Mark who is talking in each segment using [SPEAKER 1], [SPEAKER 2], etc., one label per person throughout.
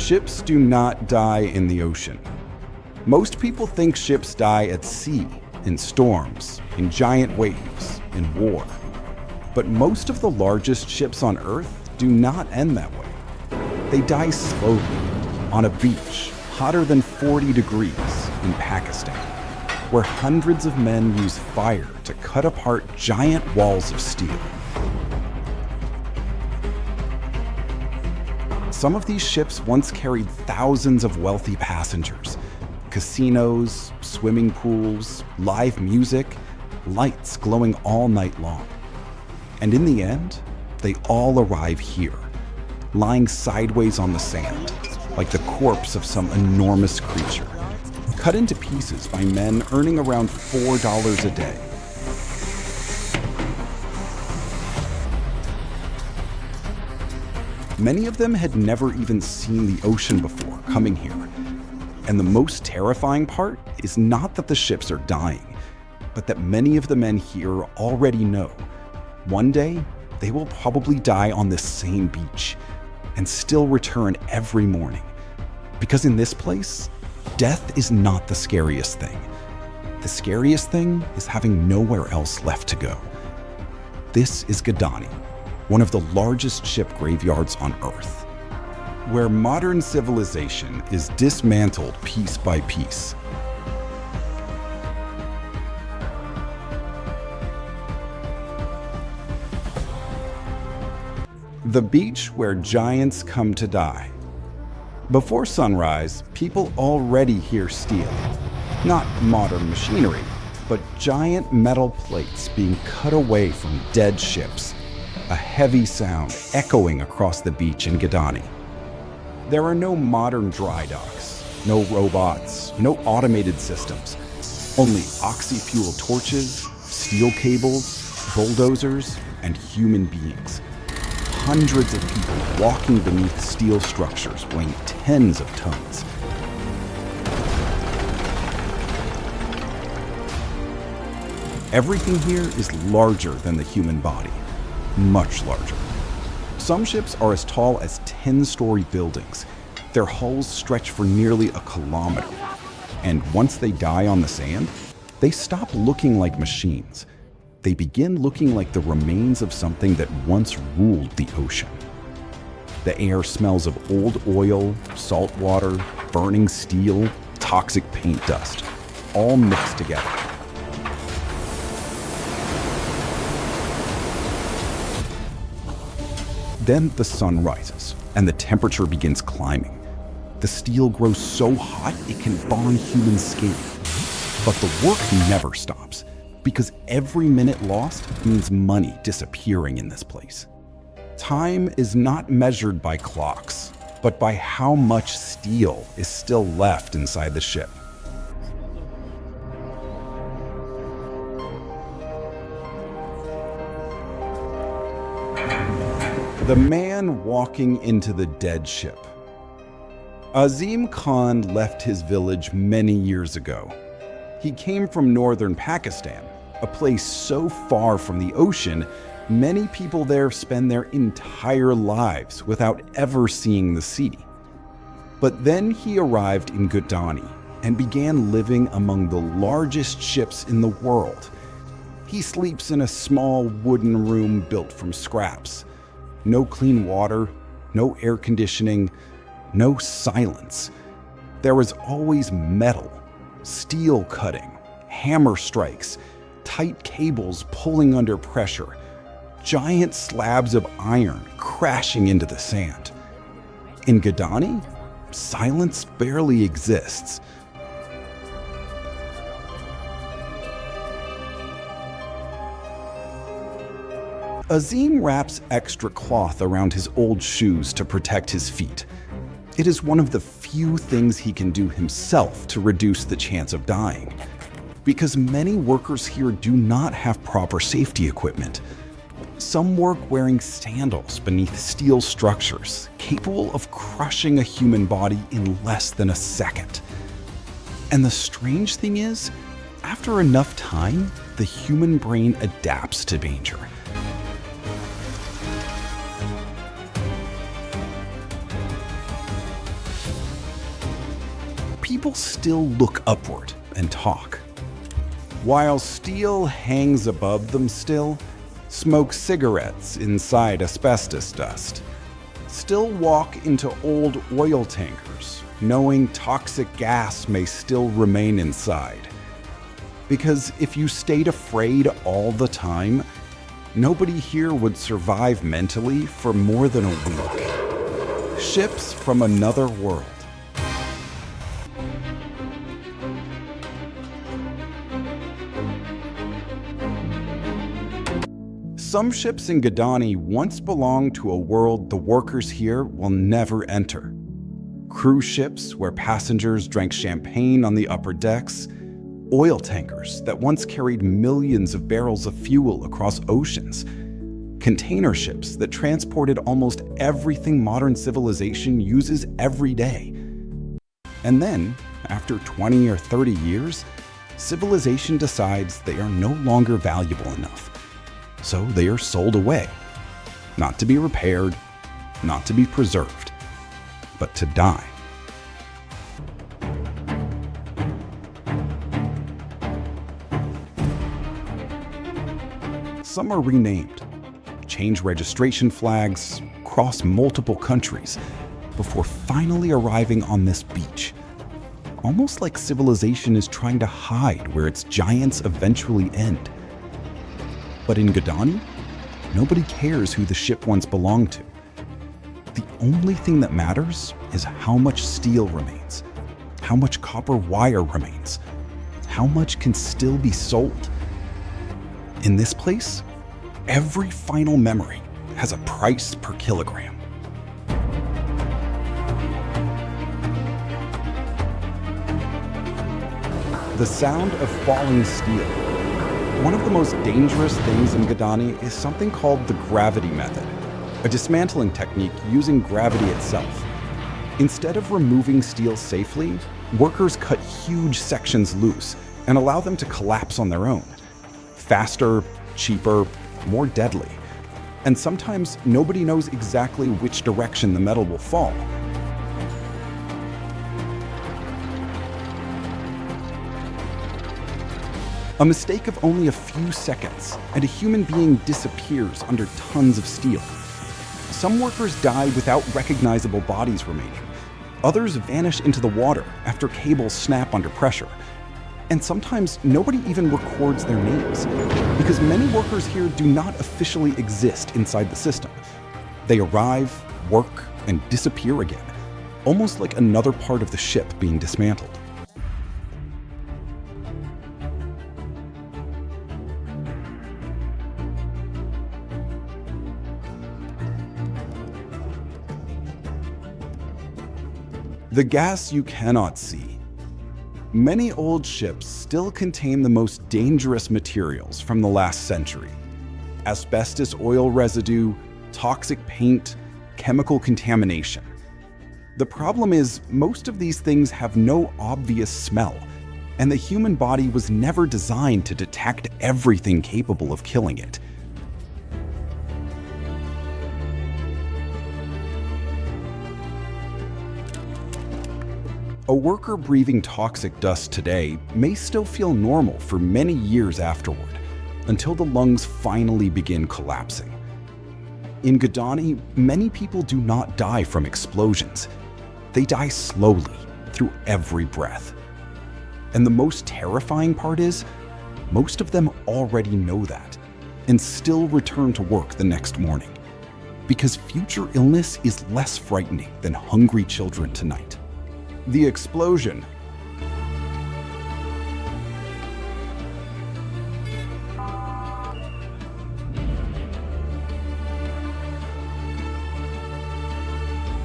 [SPEAKER 1] Ships do not die in the ocean. Most people think ships die at sea, in storms, in giant waves, in war. But most of the largest ships on Earth do not end that way. They die slowly, on a beach, hotter than 40 degrees in Pakistan, where hundreds of men use fire to cut apart giant walls of steel. Some of these ships once carried thousands of wealthy passengers. Casinos, swimming pools, live music, lights glowing all night long. And in the end, they all arrive here, lying sideways on the sand, like the corpse of some enormous creature, cut into pieces by men earning around $4 a day. Many of them had never even seen the ocean before coming here. And the most terrifying part is not that the ships are dying, but that many of the men here already know one day they will probably die on this same beach and still return every morning. Because in this place, death is not the scariest thing. The scariest thing is having nowhere else left to go. This is Gadani, one of the largest ship graveyards on Earth, where modern civilization is dismantled piece by piece. The beach where giants come to die. Before sunrise, people already hear steel. Not modern machinery, but giant metal plates being cut away from dead ships. A heavy sound echoing across the beach in Gadani. There are no modern dry docks, no robots, no automated systems. Only oxy-fuel torches, steel cables, bulldozers, and human beings. Hundreds of people walking beneath steel structures weighing tens of tons. Everything here is larger than the human body, much larger. Some ships are as tall as 10-story buildings. Their hulls stretch for nearly a kilometer. And once they die on the sand, they stop looking like machines. They begin looking like the remains of something that once ruled the ocean. The air smells of old oil, salt water, burning steel, toxic paint dust, all mixed together. Then the sun rises, and the temperature begins climbing. The steel grows so hot it can burn human skin. But the work never stops, because every minute lost means money disappearing in this place. Time is not measured by clocks, but by how much steel is still left inside the ship. The man walking into the dead ship. Azim Khan left his village many years ago. He came from northern Pakistan, a place so far from the ocean, many people there spend their entire lives without ever seeing the sea. But then he arrived in Gadani and began living among the largest ships in the world. He sleeps in a small wooden room built from scraps. No clean water, no air conditioning, no silence. There was always metal, steel cutting, hammer strikes, tight cables pulling under pressure, giant slabs of iron crashing into the sand. In Gadani, silence barely exists. Azim wraps extra cloth around his old shoes to protect his feet. It is one of the few things he can do himself to reduce the chance of dying, because many workers here do not have proper safety equipment. Some work wearing sandals beneath steel structures, capable of crushing a human body in less than a second. And the strange thing is, after enough time, the human brain adapts to danger. people still look upward and talk. While steel hangs above them still, smoke cigarettes inside asbestos dust, still walk into old oil tankers, knowing toxic gas may still remain inside. Because if you stayed afraid all the time, nobody here would survive mentally for more than a week. Ships from another world. Some ships in Gadani once belonged to a world the workers here will never enter. Cruise ships where passengers drank champagne on the upper decks, oil tankers that once carried millions of barrels of fuel across oceans, container ships that transported almost everything modern civilization uses every day. And then, after 20 or 30 years, civilization decides they are no longer valuable enough. So they are sold away, not to be repaired, not to be preserved, but to die. Some are renamed, change registration flags, cross multiple countries, before finally arriving on this beach. Almost like civilization is trying to hide where its giants eventually end. But in Gadani, nobody cares who the ship once belonged to. The only thing that matters is how much steel remains, how much copper wire remains, how much can still be sold. In this place, every final memory has a price per kilogram. The sound of falling steel. One of the most dangerous things in Gadani is something called the gravity method, a dismantling technique using gravity itself. Instead of removing steel safely, workers cut huge sections loose and allow them to collapse on their own. Faster, cheaper, more deadly. And sometimes nobody knows exactly which direction the metal will fall. A mistake of only a few seconds, and a human being disappears under tons of steel. Some workers die without recognizable bodies remaining. Others vanish into the water after cables snap under pressure. And sometimes nobody even records their names, because many workers here do not officially exist inside the system. They arrive, work, and disappear again, almost like another part of the ship being dismantled. The gas you cannot see. Many old ships still contain the most dangerous materials from the last century. Asbestos oil residue, toxic paint, chemical contamination. The problem is, most of these things have no obvious smell, and the human body was never designed to detect everything capable of killing it. A worker breathing toxic dust today may still feel normal for many years afterward, until the lungs finally begin collapsing. In Gadani, many people do not die from explosions. They die slowly, through every breath. And the most terrifying part is, most of them already know that, and still return to work the next morning. Because future illness is less frightening than hungry children tonight. The explosion.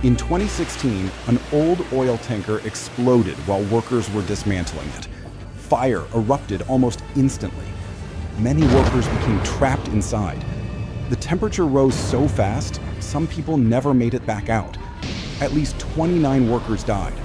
[SPEAKER 1] In 2016, an old oil tanker exploded while workers were dismantling it. Fire erupted almost instantly. Many workers became trapped inside. The temperature rose so fast, some people never made it back out. At least 29 workers died.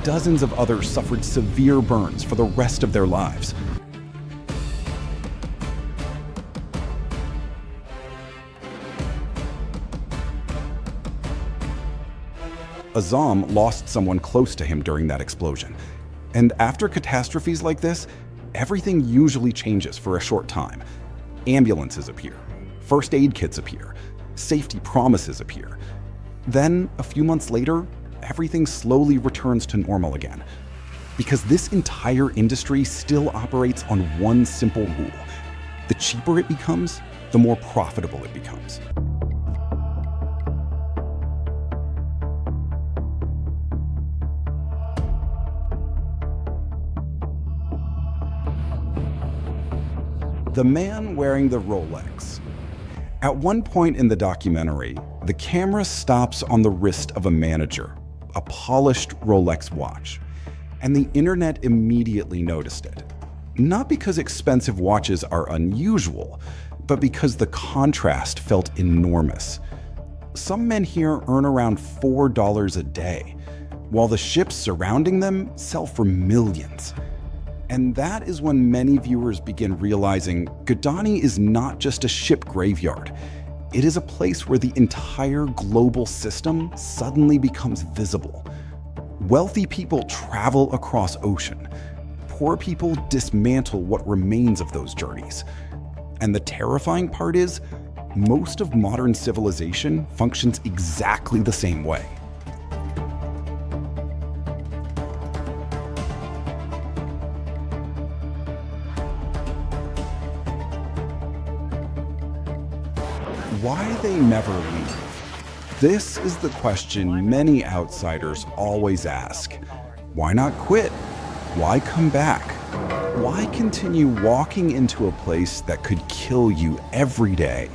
[SPEAKER 1] Dozens of others suffered severe burns for the rest of their lives. Azam lost someone close to him during that explosion. And after catastrophes like this, everything usually changes for a short time. Ambulances appear, first aid kits appear, safety promises appear. Then, a few months later, everything slowly returns to normal again. Because this entire industry still operates on one simple rule. The cheaper it becomes, the more profitable it becomes. The man wearing the Rolex. At one point in the documentary, the camera stops on the wrist of a manager, a polished Rolex watch, and the internet immediately noticed it. Not because expensive watches are unusual, but because the contrast felt enormous. Some men here earn around $4 a day, while the ships surrounding them sell for millions. And that is when many viewers begin realizing Godani is not just a ship graveyard. It is a place where the entire global system suddenly becomes visible. Wealthy people travel across ocean. Poor people dismantle what remains of those journeys. And the terrifying part is, most of modern civilization functions exactly the same way. Why they never leave? This is the question many outsiders always ask. Why not quit? Why come back? Why continue walking into a place that could kill you every day?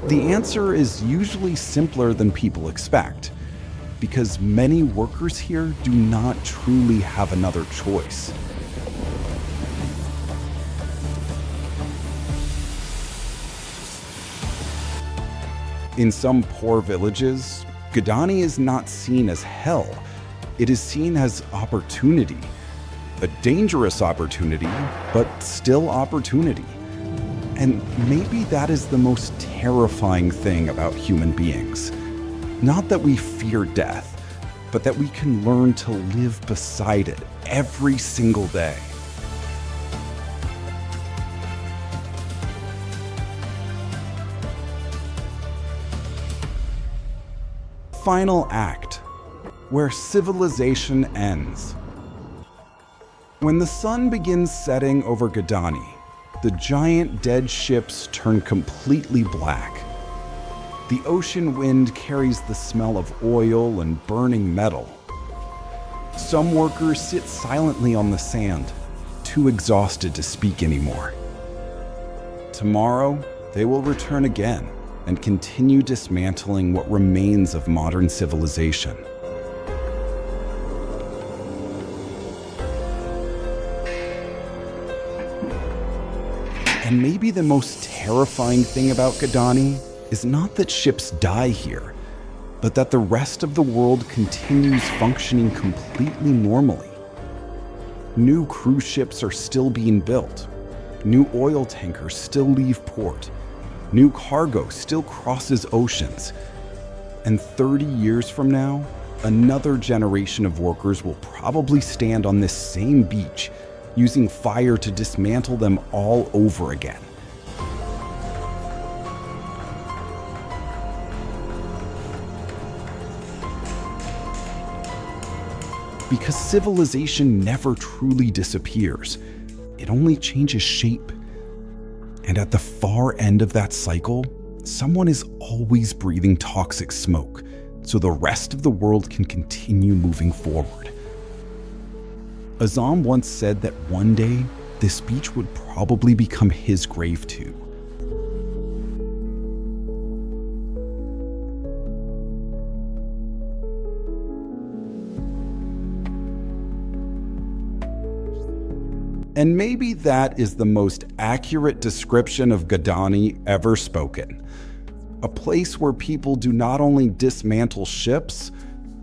[SPEAKER 1] The answer is usually simpler than people expect, because many workers here do not truly have another choice. In some poor villages, Godani is not seen as hell. It is seen as opportunity. A dangerous opportunity, but still opportunity. And maybe that is the most terrifying thing about human beings. Not that we fear death, but that we can learn to live beside it every single day. Final act, where civilization ends. When the sun begins setting over Godani, the giant dead ships turn completely black. The ocean wind carries the smell of oil and burning metal. Some workers sit silently on the sand, too exhausted to speak anymore. Tomorrow, they will return again and continue dismantling what remains of modern civilization. And maybe the most terrifying thing about Godani is not that ships die here, but that the rest of the world continues functioning completely normally. New cruise ships are still being built. New oil tankers still leave port. New cargo still crosses oceans. And 30 years from now, another generation of workers will probably stand on this same beach, using fire to dismantle them all over again. Because civilization never truly disappears. It only changes shape. And at the far end of that cycle, someone is always breathing toxic smoke, so the rest of the world can continue moving forward. Azam once said that one day, this beach would probably become his grave too. And maybe that is the most accurate description of Godani ever spoken. A place where people do not only dismantle ships,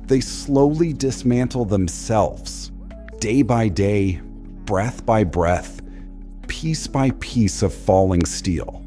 [SPEAKER 1] they slowly dismantle themselves, day by day, breath by breath, piece by piece of falling steel.